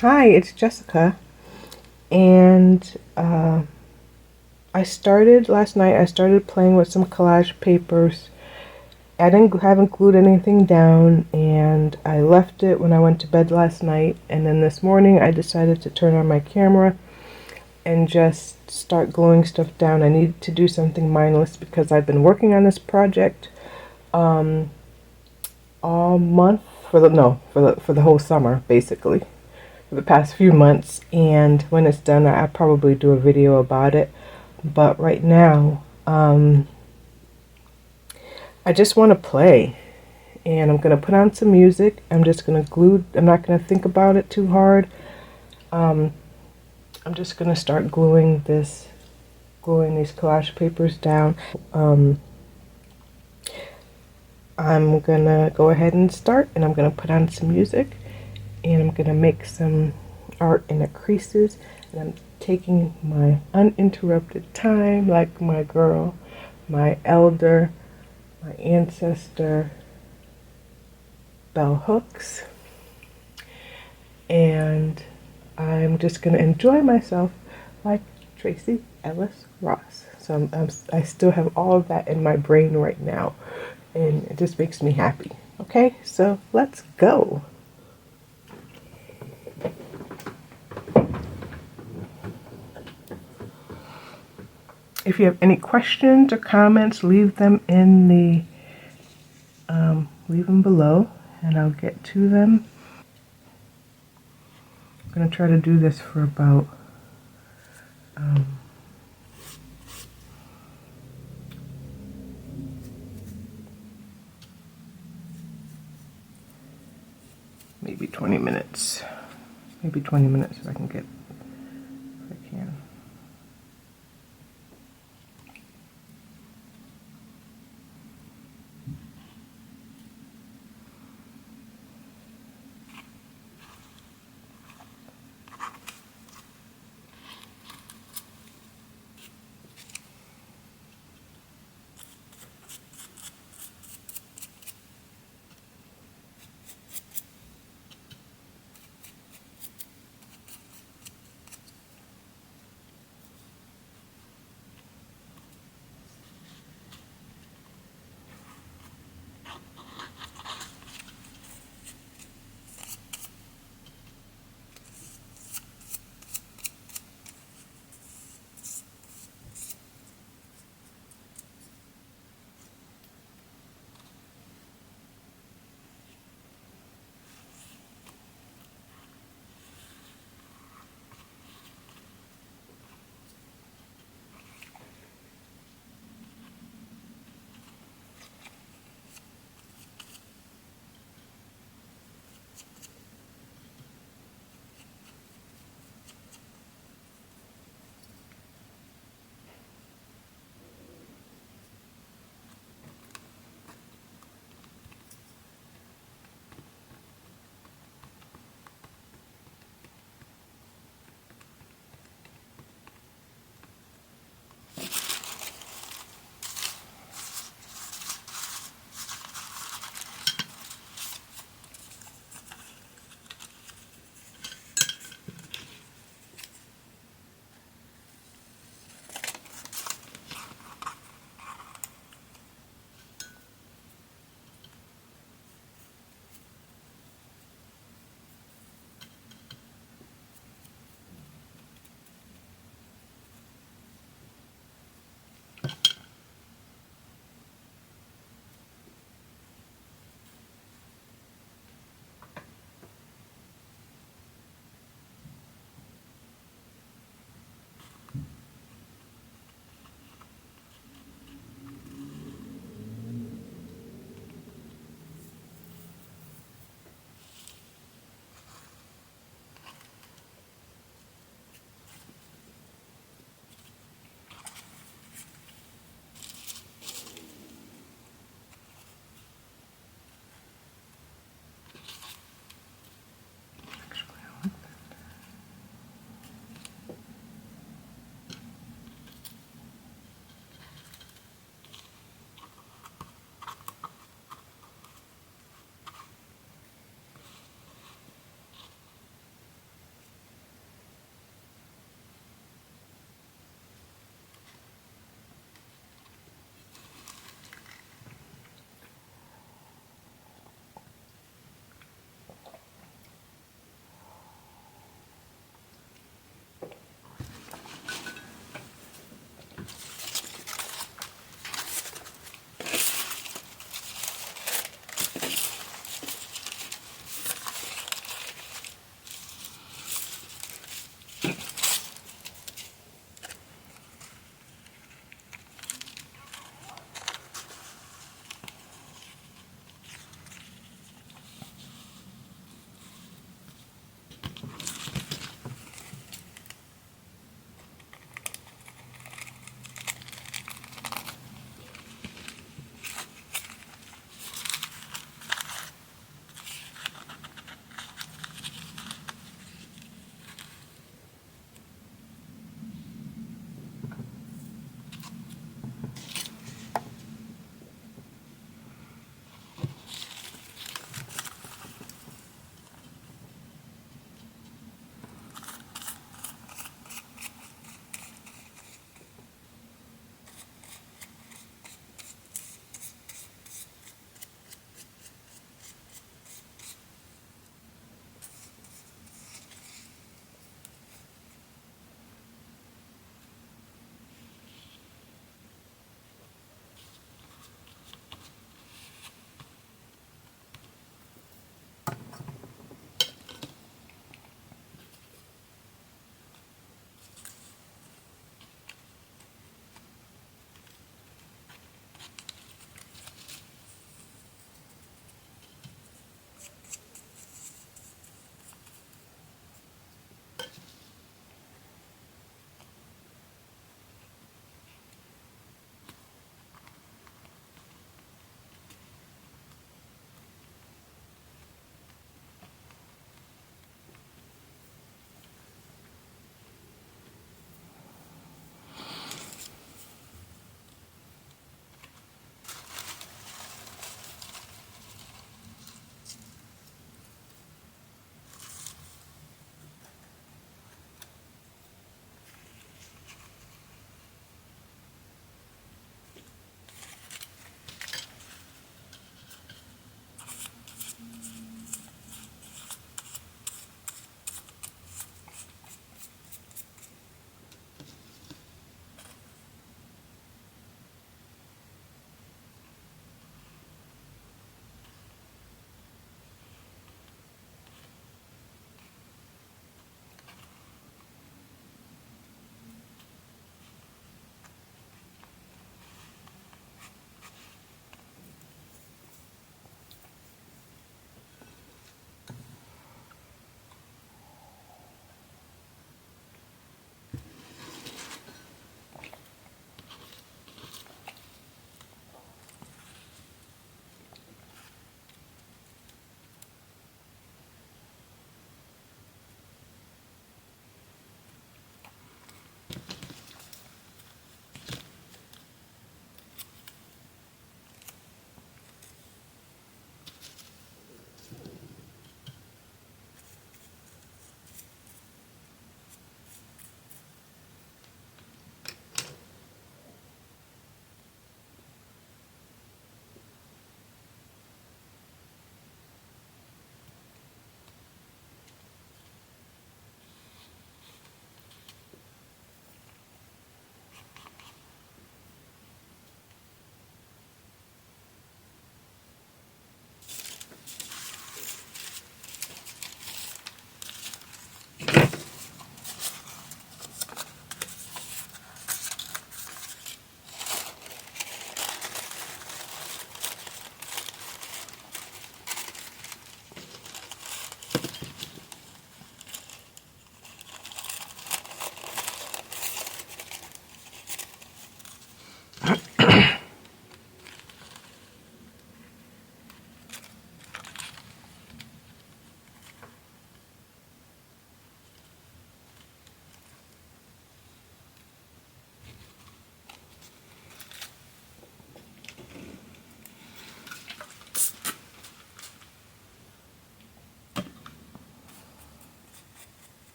Hi, it's Jessica, and I started last night. I started playing with some collage papers. I haven't glued anything down, and I left it when I went to bed last night. And then this morning, I decided to turn on my camera and just start gluing stuff down. I need to do something mindless because I've been working on this project um, all month for the no for the whole summer basically. For the past few months, and when it's done I'll probably do a video about it, but right now I just want to play, and I'm going to put on some music. I'm not going to think about it too hard. um, I'm just going to start gluing these collage papers down. I'm going to go ahead and start, and I'm going to put on some music, and I'm going to make some art in the creases, and I'm taking my uninterrupted time like my girl, my elder, my ancestor, bell hooks, and I'm just going to enjoy myself like Tracee Ellis Ross. So I still have all of that in my brain right now, and it just makes me happy. Okay, so let's go. If you have any questions or comments, leave them leave them below, and I'll get to them. I'm gonna try to do this for about maybe 20 minutes. Maybe 20 minutes if I can get, if I can.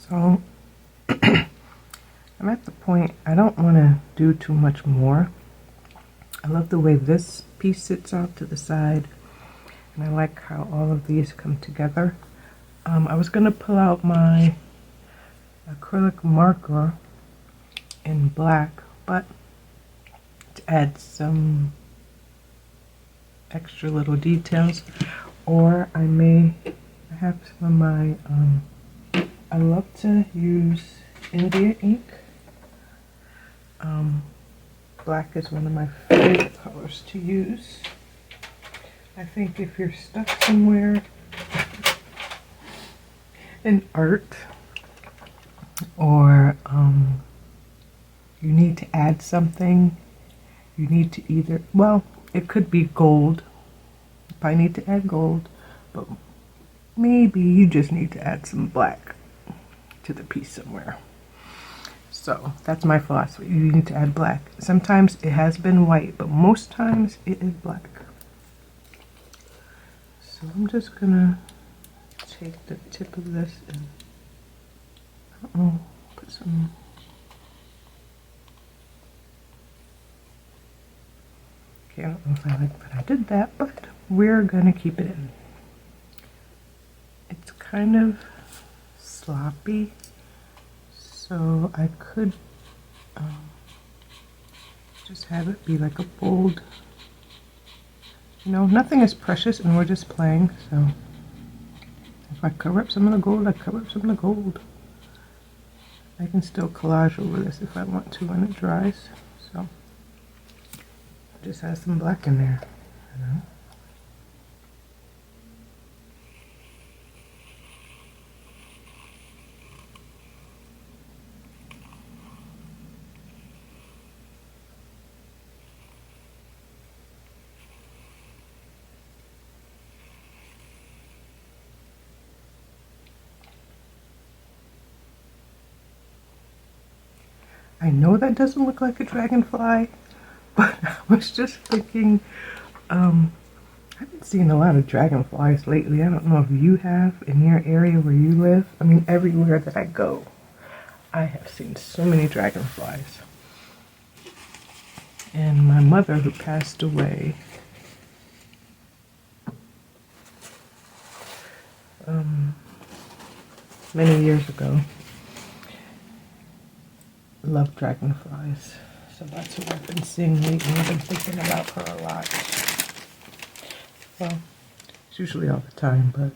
So I'm at the point I don't want to do too much more. I love the way this piece sits out to the side, and I like how all of these come together. I was going to pull out my acrylic marker in black, but to add some extra little details, or I may have some of my, I love to use India ink. Black is one of my favorite colors to use. I think if you're stuck somewhere in art, or you need to add something, you need to either, well, it could be gold, if I need to add gold, but maybe you just need to add some black to the piece somewhere. So that's my philosophy. You need to add black. Sometimes it has been white, but most times it is black. So I'm just gonna take the tip of this and put some. Okay, I don't know if I like that I did that, but we're gonna keep it in. It's kind of sloppy, so I could just have it be like a bold, you know, nothing is precious and we're just playing, so if I cover up some of the gold, I cover up some of the gold. I can still collage over this if I want to when it dries, so just have some black in there, you know. I know that doesn't look like a dragonfly, but I was just thinking, I've been seeing a lot of dragonflies lately. I don't know if you have in your area where you live. I mean, everywhere that I go, I have seen so many dragonflies. And my mother, who passed away many years ago, loved dragonflies, so that's what I've been seeing lately. I've been thinking about her a lot. Well, it's usually all the time, but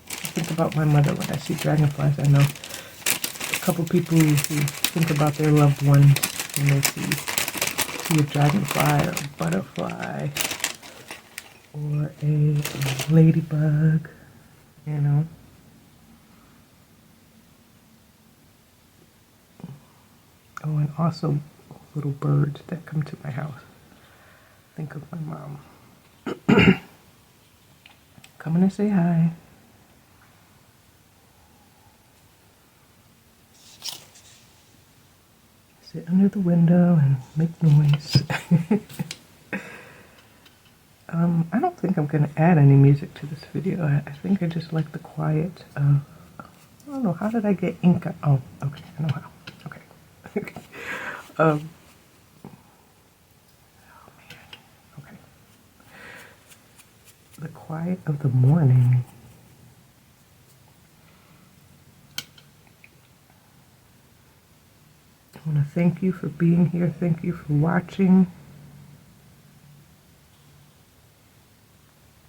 I think about my mother when I see dragonflies. I know a couple people who think about their loved ones when they see a dragonfly or a butterfly or a ladybug, you know. Oh, and also little birds that come to my house. Think of my mom. Coming to say hi. Sit under the window and make noise. I don't think I'm going to add any music to this video. I think I just like the quiet of, I don't know, how did I get ink on? Oh, okay, I know how. Okay. Oh man, okay. The quiet of the morning. I want to thank you for being here. Thank you for watching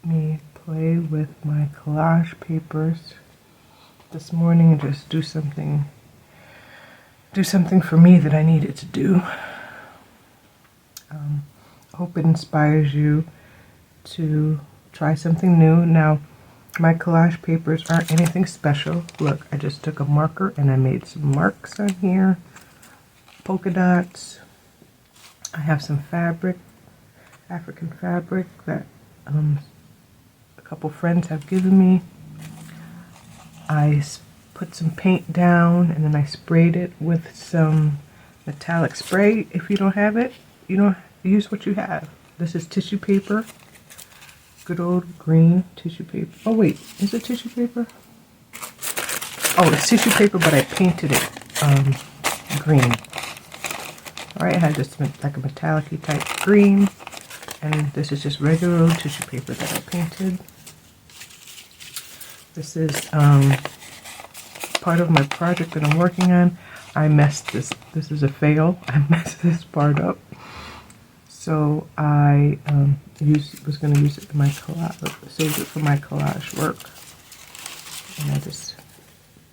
me play with my collage papers this morning and just do something for me that I needed to do. Hope it inspires you to try something new. Now, my collage papers aren't anything special. Look, I just took a marker and I made some marks on here. Polka dots. I have some fabric, African fabric that a couple friends have given me. I put some paint down and then I sprayed it with some metallic spray. If you don't have it, you don't use what you have. This is tissue paper, good old green tissue paper. Oh wait, is it tissue paper? Oh, it's tissue paper, but I painted it green. Alright, it had this like a metallic-y type green. And this is just regular old tissue paper that I painted. This is part of my project that I'm working on. I messed this. This is a fail. I messed this part up. So I was going to use it in my collage. Saved it for my collage work. And I just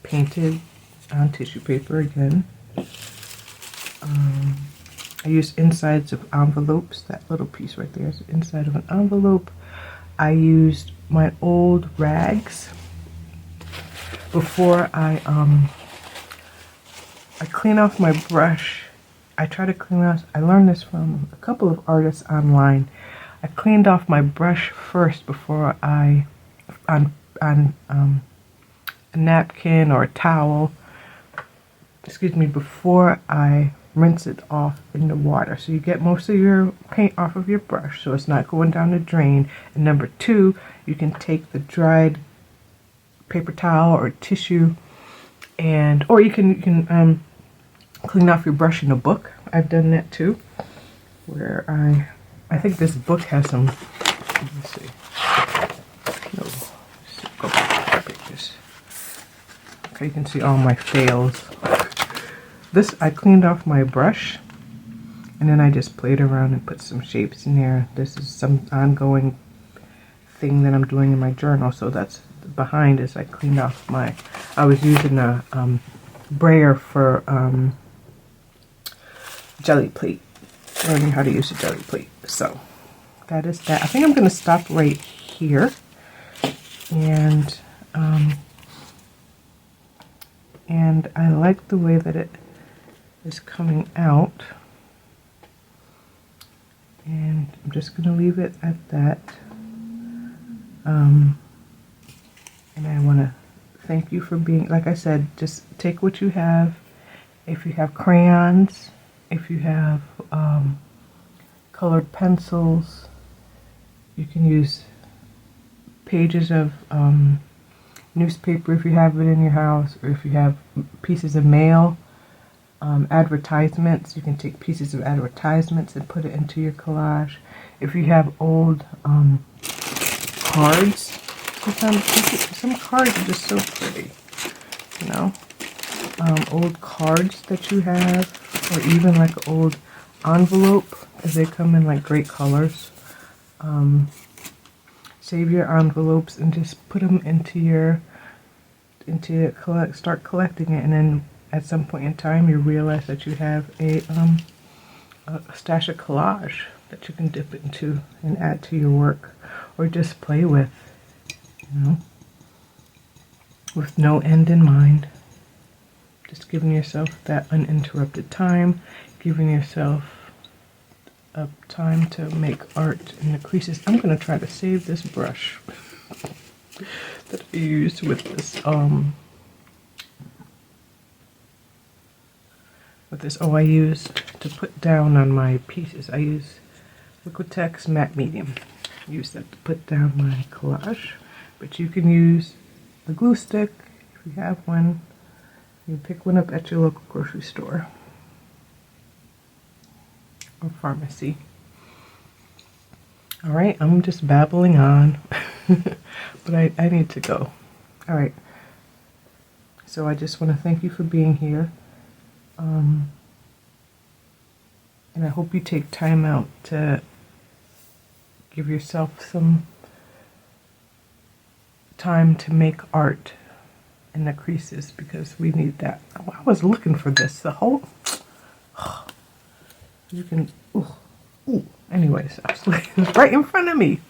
painted on tissue paper again. I used insides of envelopes. That little piece right there is the inside of an envelope. I used my old rags before I clean off my brush. I try to clean off. I learned this from a couple of artists online. I cleaned off my brush first before I on a napkin or a towel. Excuse me, before I rinse it off in the water, so you get most of your paint off of your brush, so it's not going down the drain. And number two, you can take the dried paper towel or tissue, and or you can clean off your brush in a book. I've done that too, where I think this book has some. Let me see. No, let's go back to the pages. Okay, you can see all my fails. This, I cleaned off my brush, and then I just played around and put some shapes in there. This is some ongoing thing that I'm doing in my journal, so that's behind is I cleaned off I was using a brayer for jelly plate, learning how to use a jelly plate. So that is that. I think I'm going to stop right here, and I like the way that it is coming out, and I'm just going to leave it at that. And I want to thank you for being, like I said, just take what you have. If you have crayons, if you have colored pencils, you can use pages of newspaper if you have it in your house, or if you have pieces of mail. Advertisements, you can take pieces of advertisements and put it into your collage. If you have old cards, some cards are just so pretty, you know. Old cards that you have, or even like an old envelope, because they come in like great colors. Save your envelopes and just put them start collecting it, and then at some point in time, you realize that you have a stash of collage that you can dip into and add to your work, or just play with, you know, with no end in mind. Just giving yourself that uninterrupted time, giving yourself a time to make art in the creases. I'm going to try to save this brush that I used with this I use to put down on my pieces. I use Liquitex Matte Medium. I use that to put down my collage. But you can use the glue stick if you have one. You pick one up at your local grocery store or pharmacy. Alright, I'm just babbling on, but I need to go. Alright, so I just want to thank you for being here. And I hope you take time out to give yourself some time to make art in the creases, because we need that. I was looking for this the whole. You can. Ooh. Anyways, it's right in front of me.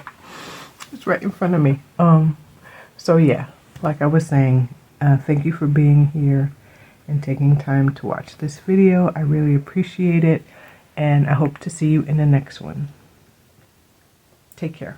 It's right in front of me. So yeah, like I was saying, thank you for being here and taking time to watch this video. I really appreciate it, and I hope to see you in the next one. Take care.